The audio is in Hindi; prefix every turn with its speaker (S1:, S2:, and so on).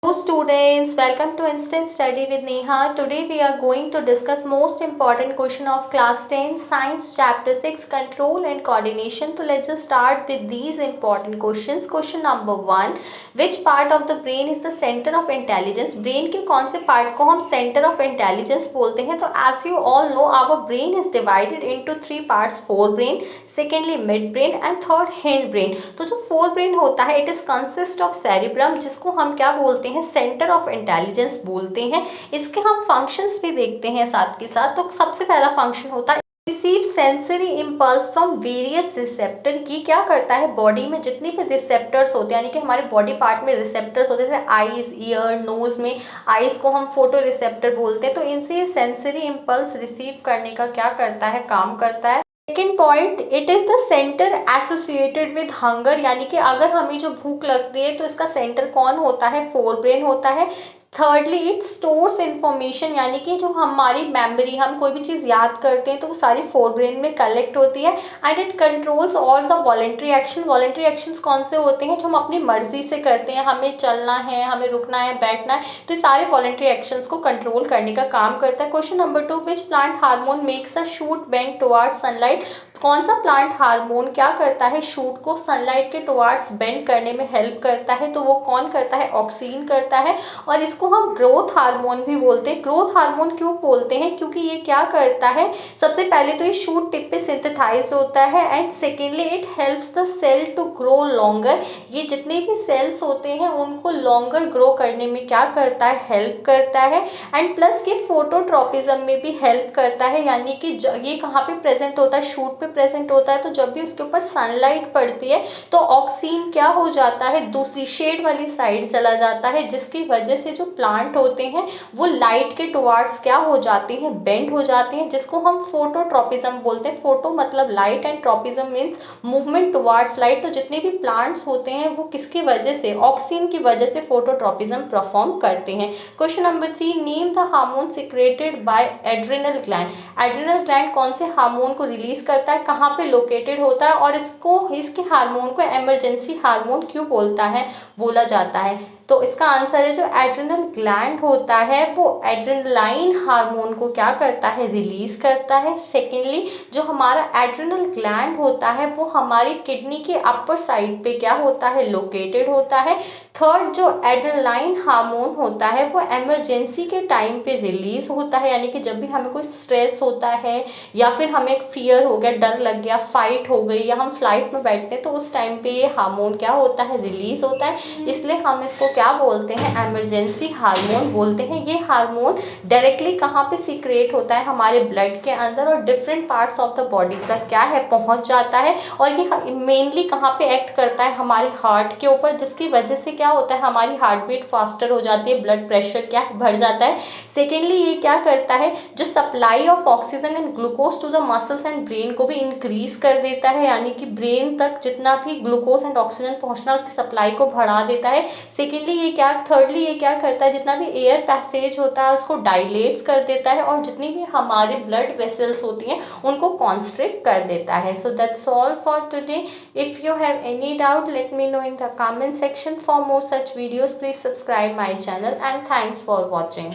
S1: Hello students, welcome to Instant Study with Neha. Today we are going to discuss most important question of class 10 science chapter 6 control and coordination. So let's just start with these important questions. Question number 1, which part of the brain is the center of intelligence? Brain के कौन से part को हम center of intelligence बोलते हैं? तो as you all know our brain is divided into 3 parts, forebrain, secondly midbrain and third hindbrain. तो जो forebrain होता है it is consist of cerebrum जिसको हम क्या बोलते हैं, सेंटर ऑफ इंटेलिजेंस बोलते हैं। इसके हम फंक्शंस भी देखते हैं साथ के साथ। तो सबसे पहला फंक्शन होता है receive sensory impulse from various receptor. की क्या करता है, बॉडी में जितनी भी रिसेप्टर्स होते हैं यानी कि हमारे बॉडी पार्ट में रिसेप्टर्स होते हैं जैसे आईज, ईयर, नोज में आईज को हम फोटो रिसेप्टर बोलते हैं, तो इनसे ये सेंसरी इम्पल्स रिसीव करने का क्या करता है, काम करता है। Second point, it is the centre associated with hunger, यानी कि अगर हमें जो भूख लगती है तो इसका सेंटर कौन होता है, फोरब्रेन होता है। थर्डली इट स्टोर्स इन्फॉर्मेशन, यानी कि जो हमारी मेमोरी, हम कोई भी चीज़ याद करते हैं तो वो सारी फोरब्रेन में कलेक्ट होती है। And it controls all the voluntary action. Voluntary actions कौन से होते हैं, जो हम अपनी मर्जी से करते हैं, हमें चलना है, हमें रुकना है, बैठना है, तो ये सारे वॉलेंट्री एक्शंस को कंट्रोल करने का काम करता है। Question number 2, which plant hormone makes a shoot bend towards sunlight? कौन सा प्लांट हार्मोन क्या करता है, शूट को सनलाइट के टुवर्ड्स बेंड करने में हेल्प करता है? तो वो कौन करता है, ऑक्सीन करता है। और इसको हम ग्रोथ हार्मोन भी बोलते हैं। ग्रोथ हार्मोन क्यों बोलते हैं, क्योंकि ये क्या करता है, सबसे पहले तो ये शूट टिप पे सिंथेसाइज होता है and secondly it helps the cell to grow longer. ये जितने भी सेल्स होते हैं उनको लॉन्गर ग्रो करने में क्या करता है, हेल्प करता है। एंड प्लस ये फोटोट्रॉपिज्म में भी हेल्प करता है, यानी कि ये कहाँ पे प्रेजेंट होता है, शूट पे प्रेजेंट होता है। तो जब भी उसके ऊपर सनलाइट पड़ती है तो ऑक्सीन क्या हो जाता है, दूसरी शेड वाली साइड चला जाता है, जिसकी वजह से जो प्लांट होते हैं वो लाइट के टुवर्ड्स क्या हो जाते हैं, बेंड हो जाते हैं, जिसको हम फोटोट्रॉपिज्म बोलते हैं। फोटो मतलब light and tropism means movement towards light. तो जितने भी प्लांट्स होते हैं वो किसकी वजह से, ऑक्सीन की वजह से फोटोट्रॉपिज्म परफॉर्म करते हैं। Question number 3, name the hormone secreted by adrenal gland. Adrenal gland कौन से हार्मोन को रिलीज करता है, कहाँ पे लोकेटेड होता है, और इसके हार्मोन को इमरजेंसी हार्मोन क्यों बोला जाता है? तो इसका आंसर है जो एड्रिनल ग्लैंड होता है वो एड्रेनलाइन हार्मोन को क्या करता है, रिलीज करता है। सेकेंडली जो हमारा एड्रिनल ग्लैंड होता है वो हमारी किडनी के अपर साइड पे क्या होता है, लोकेटेड होता है। थर्ड जो एड्रेनलाइन हार्मोन होता है वो इमरजेंसी के टाइम पे रिलीज होता है, यानी कि जब भी हमें कोई स्ट्रेस होता है या फिर हमें एक फियर हो गया, डर लग गया, फाइट हो गई, या हम फ्लाइट में बैठते हैं तो उस टाइम पे ये हार्मोन क्या होता है, रिलीज होता है। इसलिए हम इसको क्या बोलते हैं, इमरजेंसी हार्मोन बोलते हैं। ये हार्मोन डायरेक्टली कहाँ पे सीक्रेट होता है, हमारे ब्लड के अंदर और different parts of the body तक क्या है, पहुँच जाता है। और ये मेनली कहाँ पे एक्ट करता है, हमारे हार्ट के ऊपर, जिसकी वजह से क्या होता है, हमारी हार्ट बीट फास्टर हो जाती है, ब्लड प्रेशर क्या बढ़ जाता है। सेकेंडली ये क्या करता है, जो supply of oxygen and glucose to the muscles and brain को भी इंक्रीज कर देता है, यानी कि ब्रेन तक जितना भी ग्लूकोज एंड ऑक्सीजन पहुंचना उसकी सप्लाई को बढ़ा देता है। सेकेंडली थर्डली ये क्या करता है, जितना भी एयर पैसेज होता है उसको डायलेट्स कर देता है, और जितनी भी हमारे ब्लड वेसल्स होती हैं उनको कॉन्स्ट्रिक्ट कर देता है। So that's all for today. If you have any doubt let me know in the comment section. For more such videos please subscribe my channel and thanks for watching.